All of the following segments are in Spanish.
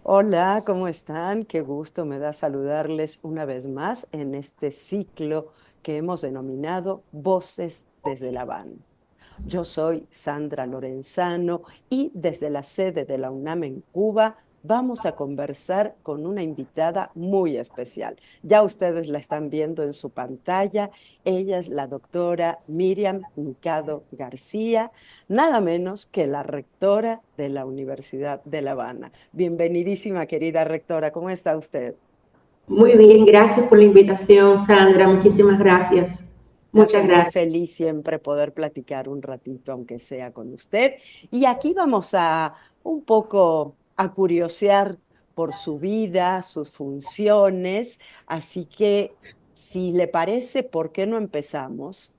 Hola, ¿cómo están? Qué gusto me da saludarles una vez más en este ciclo que hemos denominado Voces desde La Habana. Yo soy Sandra Lorenzano y desde la sede de la UNAM en Cuba vamos a conversar con una invitada muy especial. Ya ustedes la están viendo en su pantalla. Ella es la doctora Miriam Mikado García, nada menos que la rectora de la Universidad de La Habana. Bienvenidísima, querida rectora. ¿Cómo está usted? Muy bien, gracias por la invitación, Sandra. Muchísimas gracias. Me hace Muchas muy gracias. feliz siempre poder platicar un ratito, aunque sea con usted. Y aquí vamos a un poco a curiosear por su vida, sus funciones. Así que, si le parece, ¿por qué no empezamos?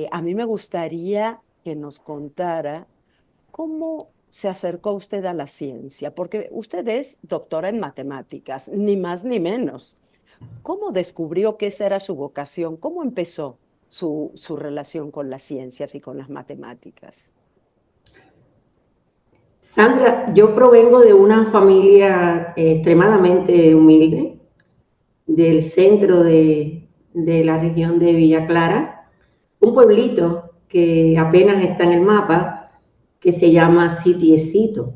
A mí me gustaría que nos contara cómo se acercó usted a la ciencia, porque usted es doctora en matemáticas, ni más ni menos. ¿Cómo descubrió que esa era su vocación? ¿Cómo empezó su relación con las ciencias y con las matemáticas? Sandra, yo provengo de una familia extremadamente humilde, del centro de la región de Villa Clara, un pueblito que apenas está en el mapa, que se llama Sitiecito.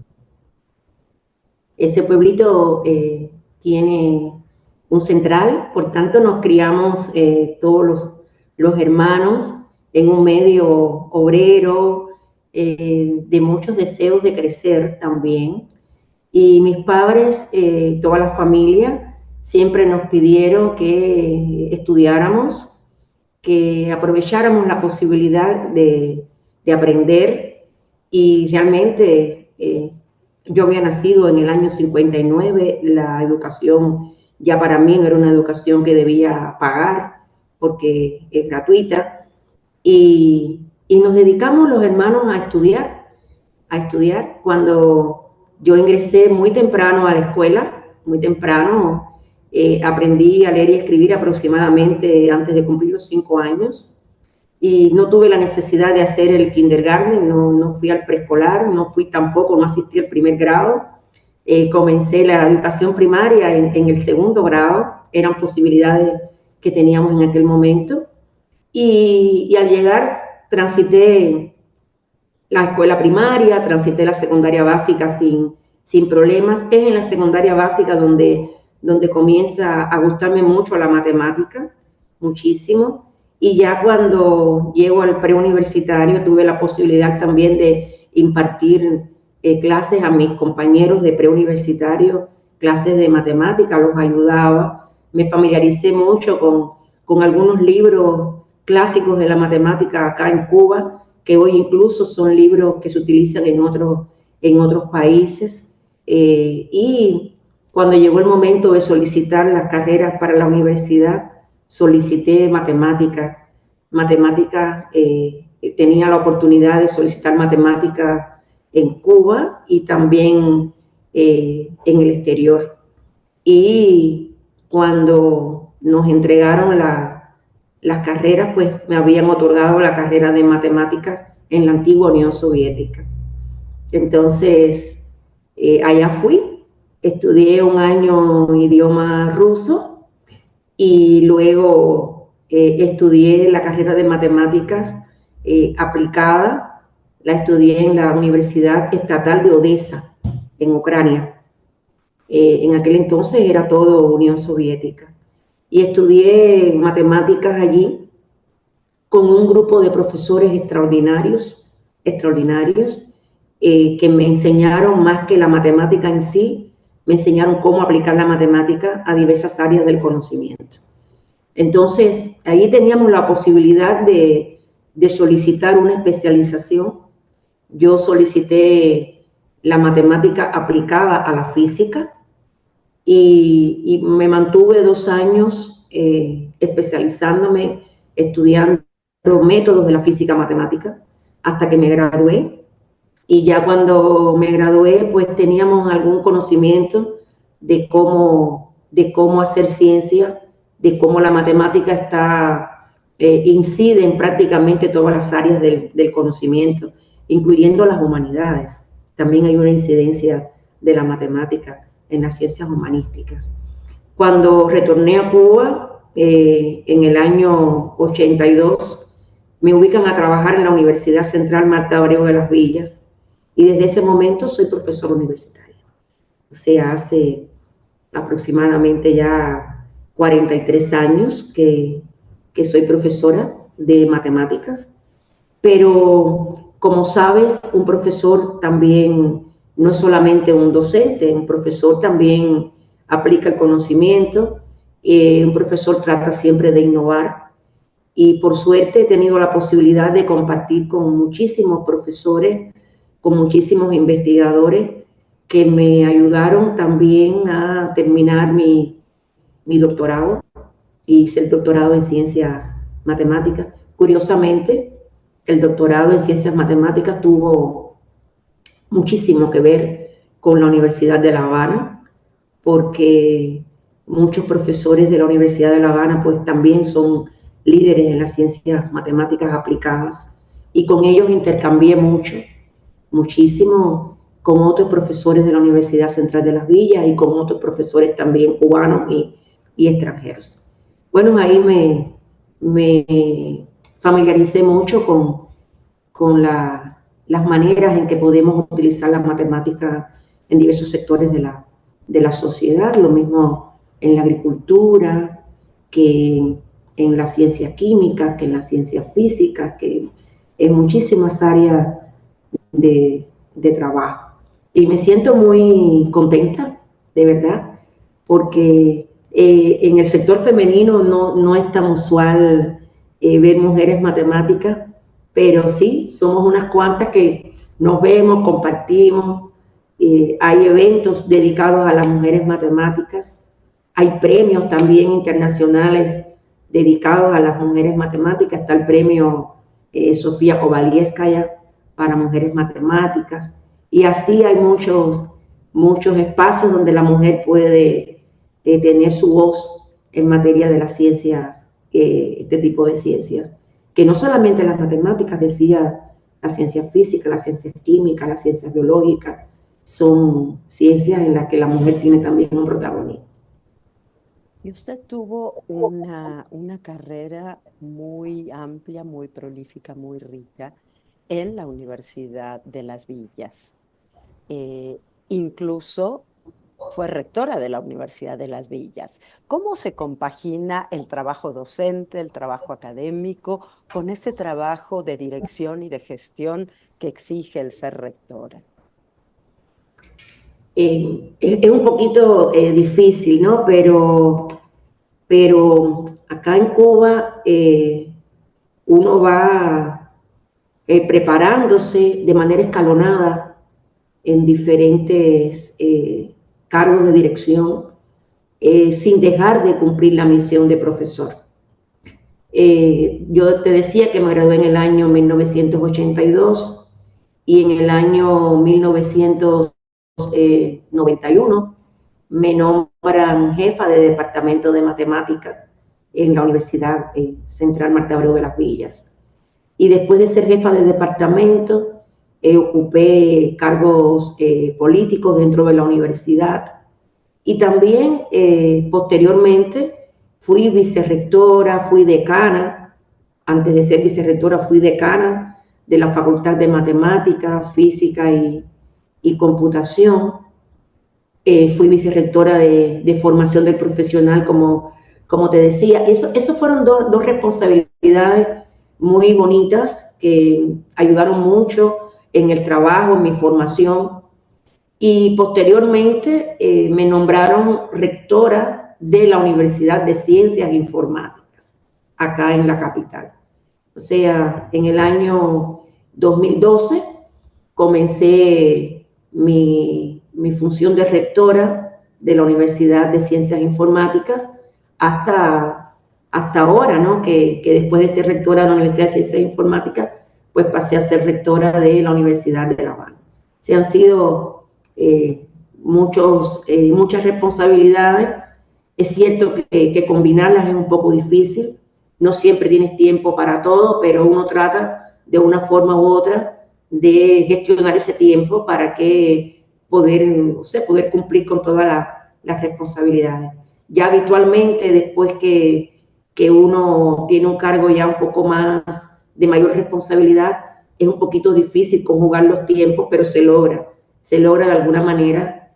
Ese pueblito tiene un central, por tanto nos criamos todos los hermanos en un medio obrero, de muchos deseos de crecer también. Y mis padres, toda la familia, siempre nos pidieron que estudiáramos, que aprovecháramos la posibilidad de aprender y realmente yo había nacido en el año 59, la educación ya para mí no era una educación que debía pagar porque es gratuita y nos dedicamos los hermanos a estudiar. Cuando yo ingresé muy temprano a la escuela, muy temprano, aprendí a leer y escribir aproximadamente antes de cumplir los 5 años y no tuve la necesidad de hacer el kindergarten, no fui al preescolar, no asistí al primer grado. Comencé la educación primaria en el segundo grado, eran posibilidades que teníamos en aquel momento. Y al llegar transité la escuela primaria, transité la secundaria básica sin problemas. Es en la secundaria básica donde comienza a gustarme mucho la matemática, muchísimo. Y ya cuando llego al preuniversitario tuve la posibilidad también de impartir clases a mis compañeros de preuniversitario, clases de matemática, los ayudaba. Me familiaricé mucho con algunos libros clásicos de la matemática acá en Cuba, que hoy incluso son libros que se utilizan en otros países. Y cuando llegó el momento de solicitar las carreras para la universidad, solicité matemáticas. Matemáticas, tenía la oportunidad de solicitar matemáticas en Cuba y también en el exterior. Y cuando nos entregaron las carreras, pues me habían otorgado la carrera de matemáticas en la antigua Unión Soviética. Entonces, allá fui, estudié un año idioma ruso y luego estudié la carrera de matemáticas aplicada, la estudié en la Universidad Estatal de Odessa, en Ucrania. En aquel entonces era todo Unión Soviética. Y estudié matemáticas allí con un grupo de profesores extraordinarios, extraordinarios, que me enseñaron más que la matemática en sí, me enseñaron cómo aplicar la matemática a diversas áreas del conocimiento. Entonces, ahí teníamos la posibilidad de solicitar una especialización. Yo solicité la matemática aplicada a la física y me mantuve 2 años especializándome, estudiando métodos de la física matemática hasta que me gradué. Y ya cuando me gradué, pues teníamos algún conocimiento de cómo hacer ciencia, de cómo la matemática incide en prácticamente todas las áreas del conocimiento, incluyendo las humanidades. También hay una incidencia de la matemática. en las ciencias humanísticas. Cuando retorné a Cuba, en el año 82, me ubican a trabajar en la Universidad Central Marta Abreu de las Villas, y desde ese momento soy profesora universitaria. O sea, hace aproximadamente ya 43 años que soy profesora de matemáticas, pero como sabes, un profesor también no es solamente un docente, un profesor también aplica el conocimiento, un profesor trata siempre de innovar, y por suerte he tenido la posibilidad de compartir con muchísimos profesores, con muchísimos investigadores que me ayudaron también a terminar mi doctorado. Hice el doctorado en ciencias matemáticas. Curiosamente, el doctorado en ciencias matemáticas tuvo muchísimo que ver con la Universidad de La Habana, porque muchos profesores de la Universidad de La Habana pues también son líderes en las ciencias matemáticas aplicadas, y con ellos intercambié muchísimo con otros profesores de la Universidad Central de las Villas y con otros profesores también cubanos y extranjeros. Bueno, ahí me familiaricé mucho con las maneras en que podemos utilizar las matemáticas en diversos sectores de la sociedad, lo mismo en la agricultura, que en las ciencias químicas, que en las ciencias físicas, que en muchísimas áreas de trabajo. Y me siento muy contenta, de verdad, porque en el sector femenino no es tan usual ver mujeres matemáticas, pero sí, somos unas cuantas que nos vemos, compartimos, hay eventos dedicados a las mujeres matemáticas, hay premios también internacionales dedicados a las mujeres matemáticas, está el premio Sofía Kovalevskaya para mujeres matemáticas, y así hay muchos espacios donde la mujer puede tener su voz en materia de las ciencias, este tipo de ciencias, que no solamente las matemáticas, decía, las ciencias físicas, las ciencias químicas, las ciencias biológicas, son ciencias en las que la mujer tiene también un protagonismo. Y usted tuvo una carrera muy amplia, muy prolífica, muy rica en la Universidad de Las Villas. Eh, Incluso fue rectora de la Universidad de Las Villas. ¿Cómo se compagina el trabajo docente, el trabajo académico, con ese trabajo de dirección y de gestión que exige el ser rectora? Es un poquito difícil, ¿no? Pero acá en Cuba uno va preparándose de manera escalonada en diferentes cargos de dirección, sin dejar de cumplir la misión de profesor. Yo te decía que me gradué en el año 1982, y en el año 1991 me nombran jefa de departamento de matemáticas en la Universidad Central Marta Abreu de las Villas. Y después de ser jefa de departamento, ocupé cargos políticos dentro de la universidad, y también posteriormente fui vicerrectora, fui decana. Antes de ser vicerrectora fui decana de la Facultad de Matemáticas, Física y Computación. Fui vicerrectora de formación del profesional, como te decía. Eso fueron dos responsabilidades muy bonitas que ayudaron mucho en el trabajo, en mi formación. Y posteriormente me nombraron rectora de la Universidad de Ciencias Informáticas, acá en la capital. O sea, en el año 2012 comencé mi función de rectora de la Universidad de Ciencias Informáticas hasta ahora, ¿no? Que después de ser rectora de la Universidad de Ciencias Informáticas, pues pasé a ser rectora de la Universidad de La Habana. Se han sido muchas responsabilidades. Es cierto que combinarlas es un poco difícil, no siempre tienes tiempo para todo, pero uno trata de una forma u otra de gestionar ese tiempo para que poder, o sea, poder cumplir con todas las responsabilidades. Ya habitualmente, después que uno tiene un cargo ya un poco más de mayor responsabilidad, es un poquito difícil conjugar los tiempos, pero se logra de alguna manera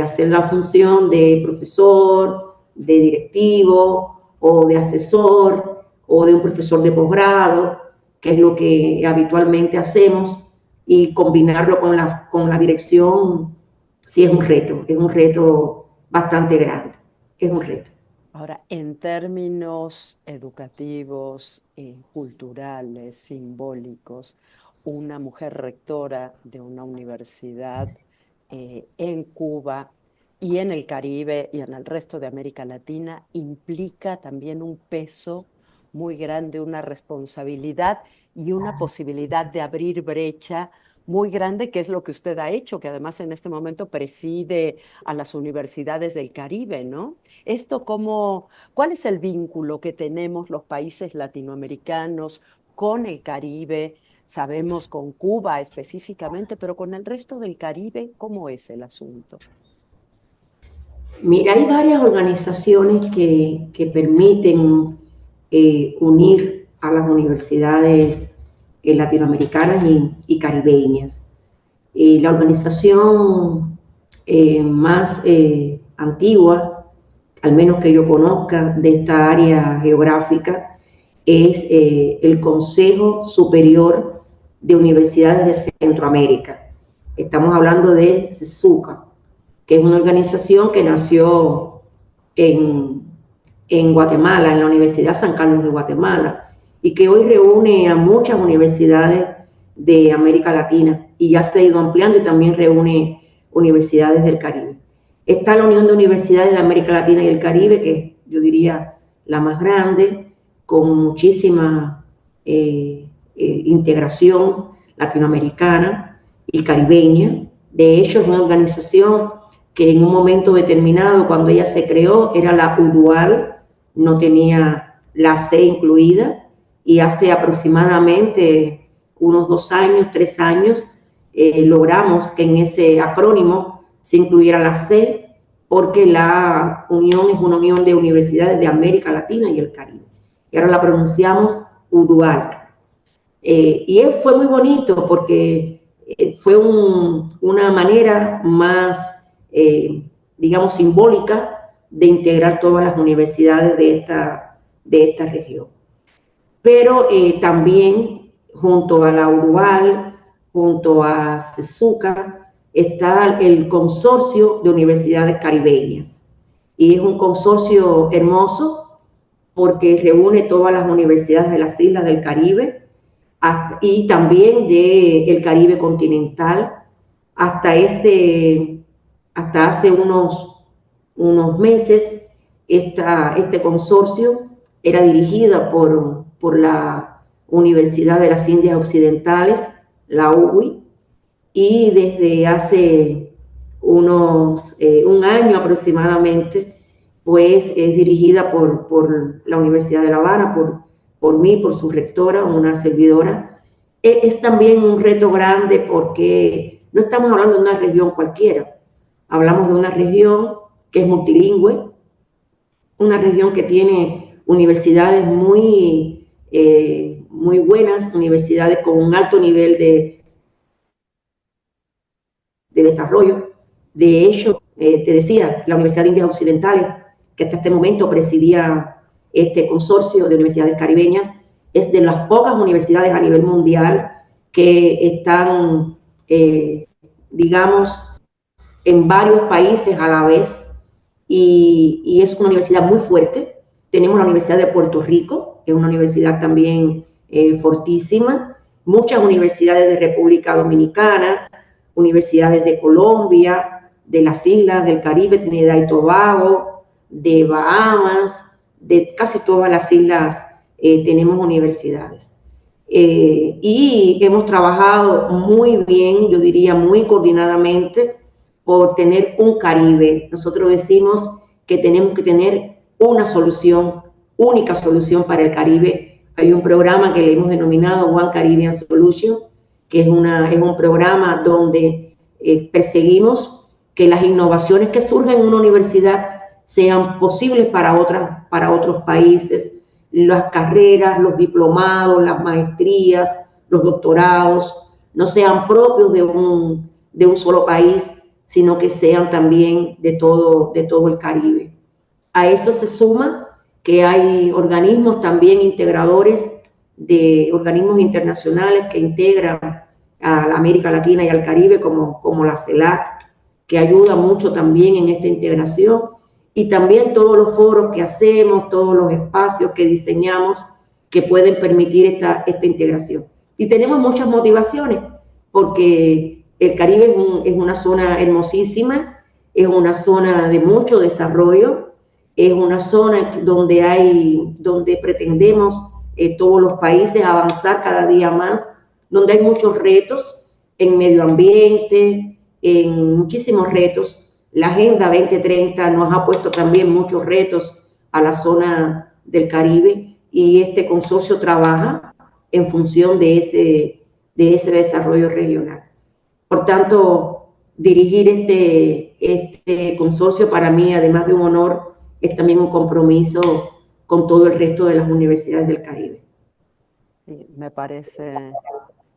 hacer la función de profesor, de directivo o de asesor o de un profesor de posgrado, que es lo que habitualmente hacemos, y combinarlo con la dirección, sí es un reto bastante grande, es un reto. Ahora, en términos educativos, culturales, simbólicos, una mujer rectora de una universidad en Cuba y en el Caribe y en el resto de América Latina implica también un peso muy grande, una responsabilidad y una posibilidad de abrir brecha muy grande, que es lo que usted ha hecho, que además en este momento preside a las universidades del Caribe, ¿no? Esto cómo, ¿cuál es el vínculo que tenemos los países latinoamericanos con el Caribe? Sabemos con Cuba específicamente, pero con el resto del Caribe, ¿cómo es el asunto? Mira, hay varias organizaciones que permiten unir a las universidades latinoamericanas y caribeñas. La organización más antigua, al menos que yo conozca, de esta área geográfica, es el Consejo Superior de Universidades de Centroamérica. Estamos hablando de CESUCA, que es una organización que nació en Guatemala, en la Universidad San Carlos de Guatemala, y que hoy reúne a muchas universidades de América Latina y ya se ha ido ampliando y también reúne universidades del Caribe. Está la Unión de Universidades de América Latina y el Caribe, que yo diría la más grande, con muchísima integración latinoamericana y caribeña. De hecho, es una organización que en un momento determinado, cuando ella se creó, era la UDUAL, no tenía la C incluida, y hace aproximadamente unos 2 años, 3 años, logramos que en ese acrónimo se incluyera la C, porque la unión es una unión de universidades de América Latina y el Caribe. Y ahora la pronunciamos UDUAL. Y fue muy bonito porque fue una manera más, digamos, simbólica de integrar todas las universidades de esta región. Pero también junto a la UDUAL, junto a CESUCA, está el Consorcio de Universidades Caribeñas. Y es un consorcio hermoso porque reúne todas las universidades de las islas del Caribe y también del Caribe continental. Hasta hace unos meses, este consorcio era dirigida por la Universidad de las Indias Occidentales, la UWI, y desde hace un año aproximadamente, pues es dirigida por la Universidad de La Habana, por mí, por su rectora, una servidora. Es también un reto grande porque no estamos hablando de una región cualquiera, hablamos de una región que es multilingüe, una región que tiene universidades muy buenas, universidades con un alto nivel de desarrollo. De hecho, te decía, la Universidad de Indias Occidentales, que hasta este momento presidía este consorcio de universidades caribeñas, es de las pocas universidades a nivel mundial que están, digamos, en varios países a la vez, y es una universidad muy fuerte. Tenemos la Universidad de Puerto Rico, que es una universidad también fortísima, muchas universidades de República Dominicana, universidades de Colombia, de las islas del Caribe, Trinidad y Tobago, de Bahamas, de casi todas las islas tenemos universidades. Y hemos trabajado muy bien, yo diría muy coordinadamente, por tener un Caribe. Nosotros decimos que tenemos que tener una solución, única solución para el Caribe. Hay un programa que le hemos denominado One Caribbean Solution, que es un programa donde perseguimos que las innovaciones que surgen en una universidad sean posibles para otros países, las carreras, los diplomados, las maestrías, los doctorados, no sean propios de un solo país, sino que sean también de todo el Caribe. A eso se suma que hay organismos también integradores de organismos internacionales que integran a la América Latina y al Caribe, como la CELAC, que ayuda mucho también en esta integración, y también todos los foros que hacemos, todos los espacios que diseñamos que pueden permitir esta integración. Y tenemos muchas motivaciones, porque el Caribe es una zona hermosísima, es una zona de mucho desarrollo, es una zona donde pretendemos todos los países avanzar cada día más, donde hay muchos retos en medio ambiente, en muchísimos retos. La Agenda 2030 nos ha puesto también muchos retos a la zona del Caribe, y este consorcio trabaja en función de ese desarrollo regional. Por tanto, dirigir este consorcio para mí, además de un honor, es también un compromiso con todo el resto de las universidades del Caribe. Sí, me parece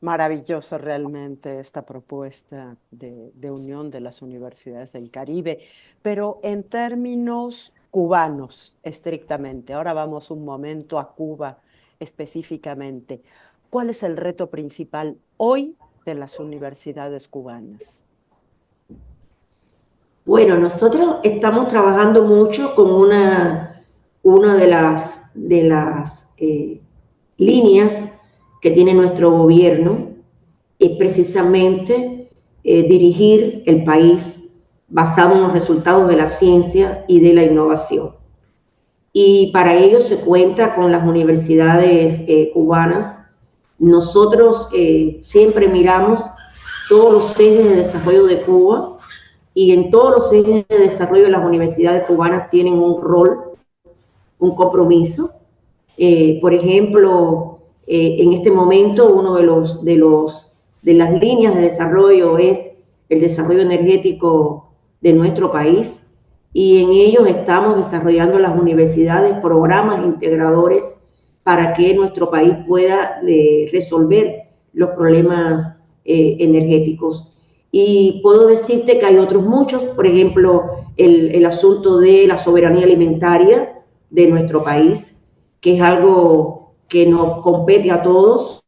maravilloso realmente esta propuesta de unión de las universidades del Caribe, pero en términos cubanos, estrictamente. Ahora vamos un momento a Cuba específicamente. ¿Cuál es el reto principal hoy de las universidades cubanas? Bueno, nosotros estamos trabajando mucho con una de las líneas que tiene nuestro gobierno, es precisamente dirigir el país basado en los resultados de la ciencia y de la innovación. Y para ello se cuenta con las universidades cubanas. Nosotros siempre miramos todos los ejes de desarrollo de Cuba, y en todos los ejes de desarrollo las universidades cubanas tienen un rol, un compromiso. Por ejemplo, en este momento uno de las líneas de desarrollo es el desarrollo energético de nuestro país, y en ellos estamos desarrollando las universidades programas integradores para que nuestro país pueda resolver los problemas energéticos. Y puedo decirte que hay otros muchos, por ejemplo, el asunto de la soberanía alimentaria de nuestro país, que es algo que nos compete a todos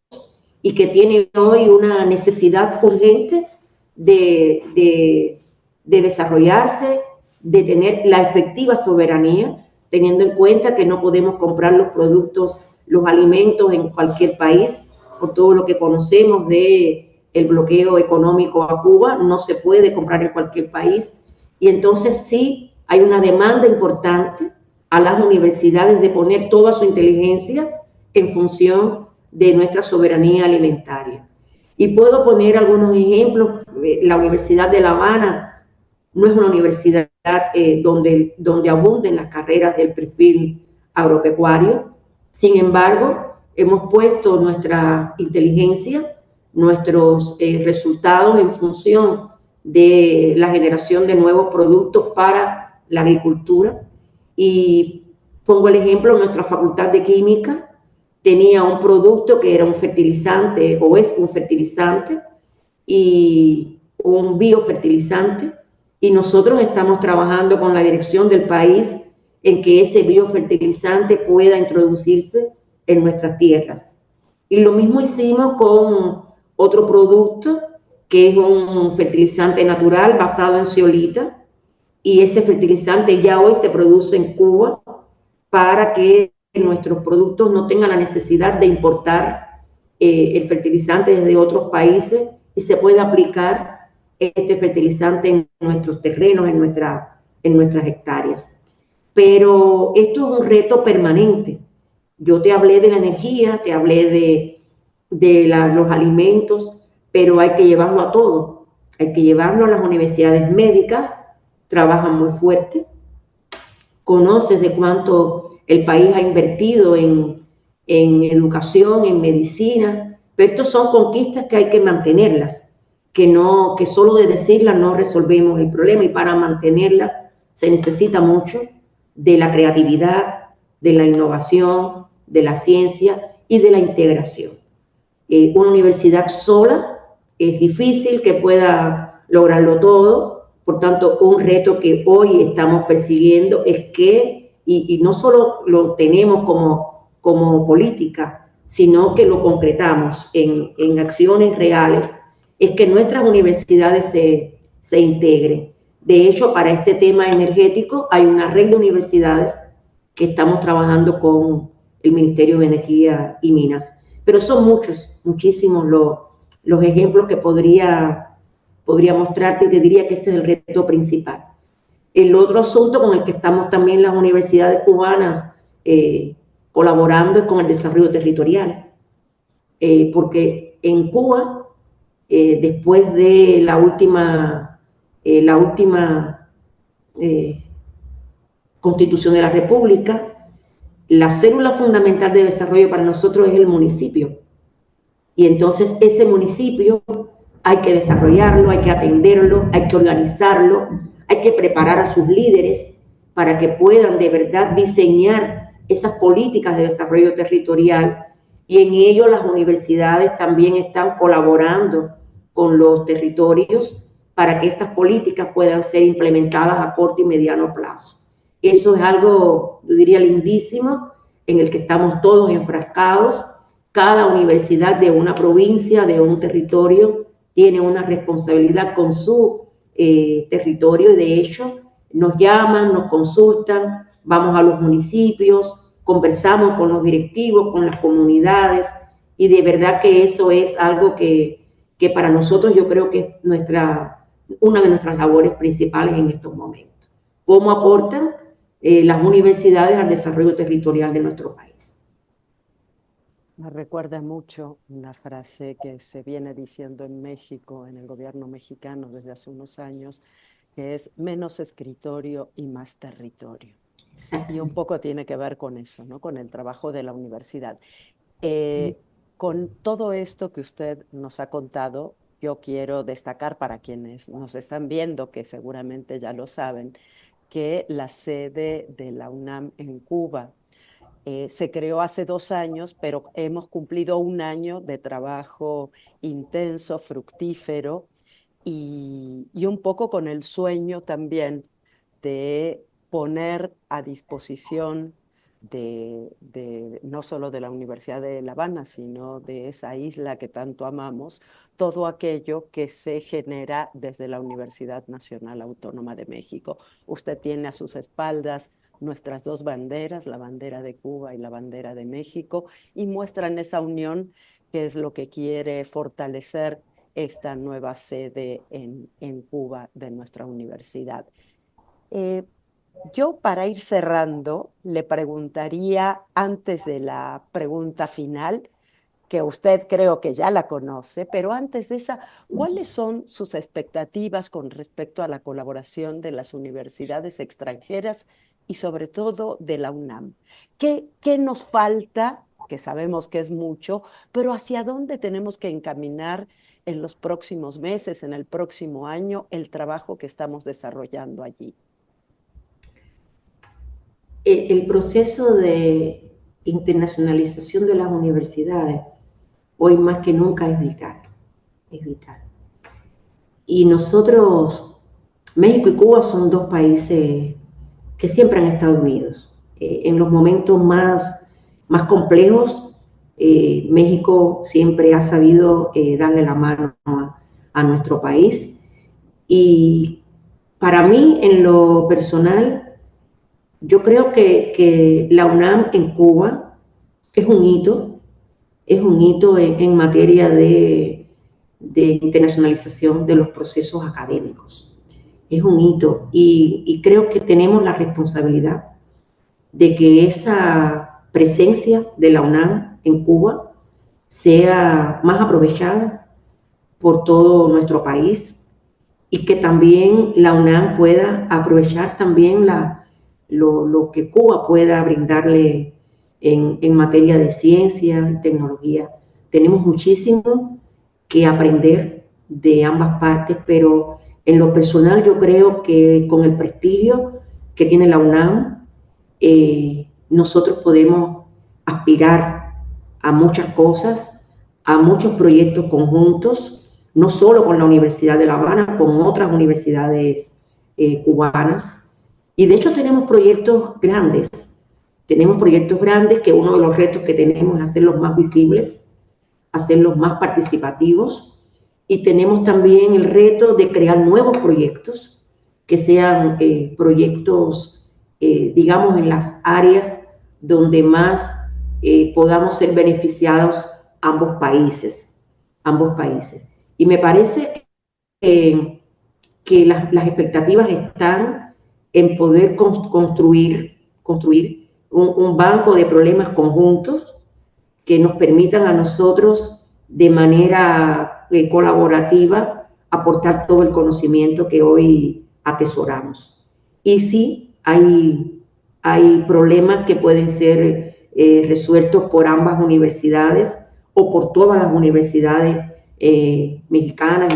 y que tiene hoy una necesidad urgente de desarrollarse, de tener la efectiva soberanía, teniendo en cuenta que no podemos comprar los productos, los alimentos en cualquier país, por todo lo que conocemos de el bloqueo económico a Cuba, no se puede comprar en cualquier país. Y entonces sí hay una demanda importante a las universidades de poner toda su inteligencia en función de nuestra soberanía alimentaria. Y puedo poner algunos ejemplos. La Universidad de La Habana no es una universidad donde abunden las carreras del perfil agropecuario. Sin embargo, hemos puesto nuestra inteligencia, nuestros resultados en función de la generación de nuevos productos para la agricultura. Y pongo el ejemplo, nuestra Facultad de Química tenía un producto que era un fertilizante, o es un fertilizante, y un biofertilizante, y nosotros estamos trabajando con la dirección del país en que ese biofertilizante pueda introducirse en nuestras tierras. Y lo mismo hicimos con otro producto que es un fertilizante natural basado en zeolita, y ese fertilizante ya hoy se produce en Cuba para que nuestros productos no tengan la necesidad de importar el fertilizante desde otros países, y se pueda aplicar este fertilizante en nuestros terrenos, en nuestras hectáreas. Pero esto es un reto permanente. Yo te hablé de la energía, te hablé de los alimentos, pero hay que llevarlo a todo. Hay que llevarlo a las universidades médicas, trabajan muy fuerte. Conoces de cuánto el país ha invertido en educación, en medicina, pero estos son conquistas que hay que mantenerlas, que solo de decirlas no resolvemos el problema, y para mantenerlas se necesita mucho de la creatividad, de la innovación, de la ciencia y de la integración. Una universidad sola es difícil que pueda lograrlo todo, por tanto, un reto que hoy estamos persiguiendo es que, y no solo lo tenemos como política, sino que lo concretamos en acciones reales, es que nuestras universidades se integren. De hecho, para este tema energético hay una red de universidades que estamos trabajando con el Ministerio de Energía y Minas. Pero son muchísimos los ejemplos que podría mostrarte, y te diría que ese es el reto principal. El otro asunto con el que estamos también las universidades cubanas colaborando es con el desarrollo territorial, porque en Cuba, después de la última Constitución de la República, la célula fundamental de desarrollo para nosotros es el municipio. Y entonces ese municipio hay que desarrollarlo, hay que atenderlo, hay que organizarlo, hay que preparar a sus líderes para que puedan de verdad diseñar esas políticas de desarrollo territorial. Y en ello las universidades también están colaborando con los territorios para que estas políticas puedan ser implementadas a corto y mediano plazo. Eso es algo, yo diría, lindísimo, en el que estamos todos enfrascados. Cada universidad de una provincia, de un territorio, tiene una responsabilidad con su territorio, y de hecho nos llaman, nos consultan, vamos a los municipios, conversamos con los directivos, con las comunidades, y de verdad que eso es algo que para nosotros yo creo que es una de nuestras labores principales en estos momentos. ¿Cómo aportan las universidades al desarrollo territorial de nuestro país? Me recuerda mucho una frase que se viene diciendo en México, en el gobierno mexicano desde hace unos años, que es menos escritorio y más territorio. Y un poco tiene que ver con eso, ¿no? Con el trabajo de la universidad. Con todo esto que usted nos ha contado, yo quiero destacar para quienes nos están viendo, que seguramente ya lo saben, que la sede de la UNAM en Cuba se creó hace 2 años, pero hemos cumplido un año de trabajo intenso, fructífero, y un poco con el sueño también de poner a disposición no solo de la Universidad de La Habana, sino de esa isla que tanto amamos, todo aquello que se genera desde la Universidad Nacional Autónoma de México. Usted tiene a sus espaldas nuestras dos banderas, la bandera de Cuba y la bandera de México, y muestran esa unión que es lo que quiere fortalecer esta nueva sede en Cuba de nuestra universidad. Yo, para ir cerrando, le preguntaría, antes de la pregunta final, que usted creo que ya la conoce, pero antes de esa, ¿cuáles son sus expectativas con respecto a la colaboración de las universidades extranjeras y sobre todo de la UNAM? ¿Qué nos falta? Que sabemos que es mucho, pero ¿hacia dónde tenemos que encaminar en los próximos meses, en el próximo año, el trabajo que estamos desarrollando allí? El proceso de internacionalización de las universidades hoy más que nunca es vital, es vital. Y nosotros, México y Cuba son dos países que siempre han estado unidos. En los momentos más complejos, México siempre ha sabido darle la mano a nuestro país. Y para mí, en lo personal, yo creo que la UNAM en Cuba es un hito en materia de internacionalización de los procesos académicos. Es un hito, y creo que tenemos la responsabilidad de que esa presencia de la UNAM en Cuba sea más aprovechada por todo nuestro país, y que también la UNAM pueda aprovechar también lo que Cuba pueda brindarle en materia de ciencia y tecnología. Tenemos muchísimo que aprender de ambas partes, pero en lo personal yo creo que con el prestigio que tiene la UNAM, nosotros podemos aspirar a muchas cosas, a muchos proyectos conjuntos, no solo con la Universidad de La Habana, con otras universidades cubanas. Y de hecho tenemos proyectos grandes que uno de los retos que tenemos es hacerlos más visibles, hacerlos más participativos, y tenemos también el reto de crear nuevos proyectos que sean proyectos, digamos, en las áreas donde más podamos ser beneficiados ambos países. Y me parece que las expectativas están en poder construir un banco de problemas conjuntos que nos permitan a nosotros de manera colaborativa aportar todo el conocimiento que hoy atesoramos. Y sí, hay problemas que pueden ser resueltos por ambas universidades o por todas las universidades mexicanas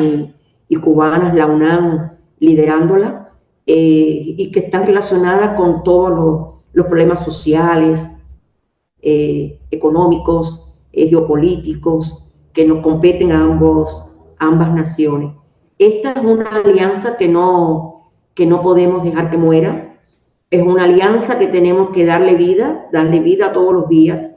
y cubanas, la UNAM liderándola, y que están relacionadas con todos los problemas sociales, económicos, geopolíticos, que nos competen a ambas naciones. Esta es una alianza que no podemos dejar que muera. Es una alianza que tenemos que darle vida todos los días,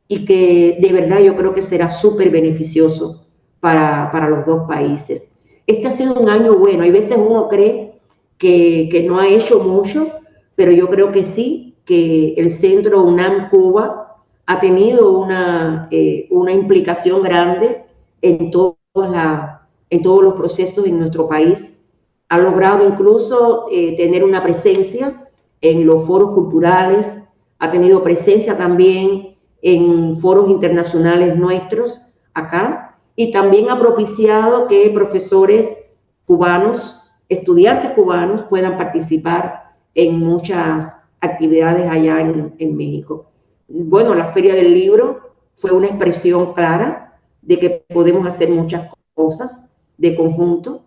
y que de verdad yo creo que será súper beneficioso para los dos países. Este ha sido un año bueno. Hay veces uno cree que no ha hecho mucho, pero yo creo que sí, que el Centro UNAM Cuba ha tenido una implicación grande en todos los procesos en nuestro país. Ha logrado incluso tener una presencia en los foros culturales, ha tenido presencia también en foros internacionales nuestros acá, y también ha propiciado que profesores cubanos, estudiantes cubanos, puedan participar en muchas actividades allá en México. Bueno, la Feria del Libro fue una expresión clara de que podemos hacer muchas cosas de conjunto,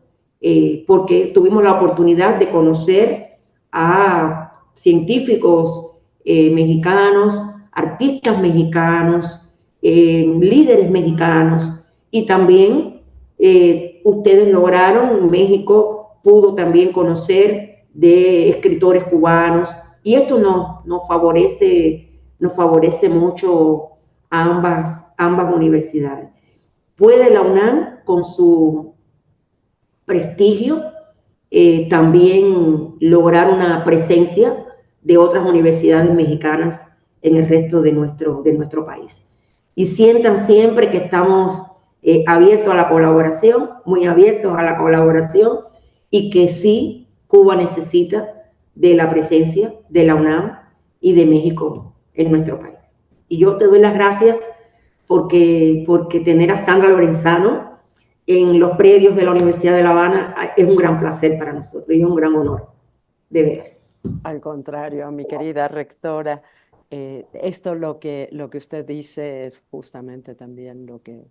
porque tuvimos la oportunidad de conocer a científicos mexicanos, artistas mexicanos, líderes mexicanos, y también ustedes lograron, México pudo también conocer de escritores cubanos, y esto nos favorece mucho a ambas universidades. Puede la UNAM, con su prestigio, también lograr una presencia de otras universidades mexicanas en el resto de nuestro país. Y sientan siempre que estamos abiertos a la colaboración, muy abiertos a la colaboración, y que sí, Cuba necesita de la presencia de la UNAM y de México en nuestro país. Y yo te doy las gracias porque tener a Sandra Lorenzano en los predios de la Universidad de La Habana es un gran placer para nosotros y es un gran honor, de veras. Al contrario, mi querida rectora, esto lo que usted dice es justamente también lo que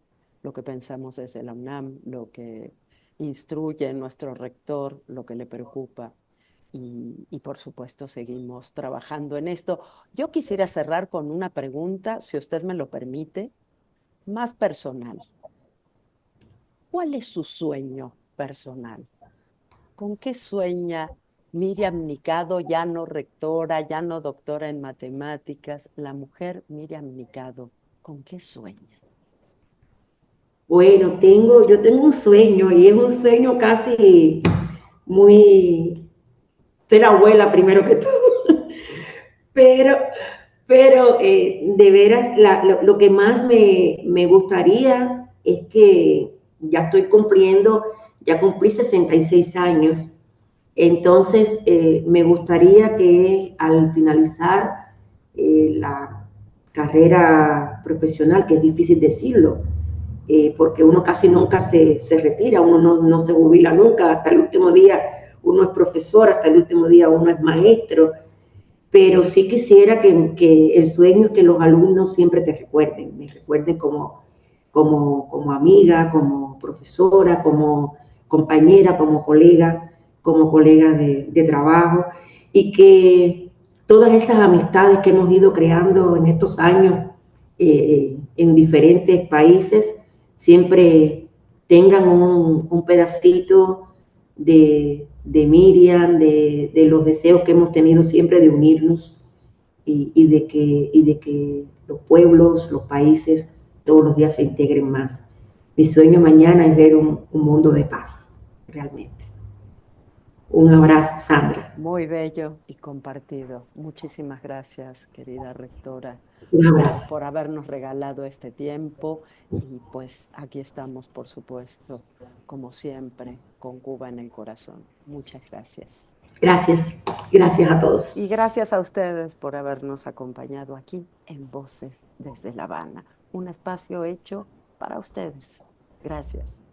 pensamos desde la UNAM, lo que instruye nuestro rector, lo que le preocupa. Y por supuesto seguimos trabajando en esto. Yo quisiera cerrar con una pregunta, si usted me lo permite, más personal. ¿Cuál es su sueño personal? ¿Con qué sueña Miriam Nicado, ya no rectora, ya no doctora en matemáticas, la mujer Miriam Nicado? ¿Con qué sueña? Bueno, yo tengo un sueño, y es un sueño casi muy... Ser abuela primero que todo, pero de veras lo que más me gustaría es que ya cumplí 66 años, entonces me gustaría que al finalizar la carrera profesional, que es difícil decirlo, porque uno casi nunca se retira, uno no se jubila nunca, hasta el último día uno es profesor, hasta el último día uno es maestro, pero sí quisiera que el sueño es que los alumnos siempre me recuerden como amiga, como como profesora, como compañera, como colega de trabajo, y que todas esas amistades que hemos ido creando en estos años en diferentes países siempre tengan un pedacito de Miriam, de los deseos que hemos tenido siempre de unirnos y de que los pueblos, los países, todos los días se integren más. Mi sueño mañana es ver un mundo de paz, realmente. Un abrazo, Sandra. Muy bello y compartido. Muchísimas gracias, querida rectora, Un abrazo. por habernos regalado este tiempo y pues aquí estamos, por supuesto, como siempre, con Cuba en el corazón. Muchas gracias. Gracias. Gracias a todos. Y gracias a ustedes por habernos acompañado aquí en Voces desde La Habana, un espacio hecho para ustedes. Gracias.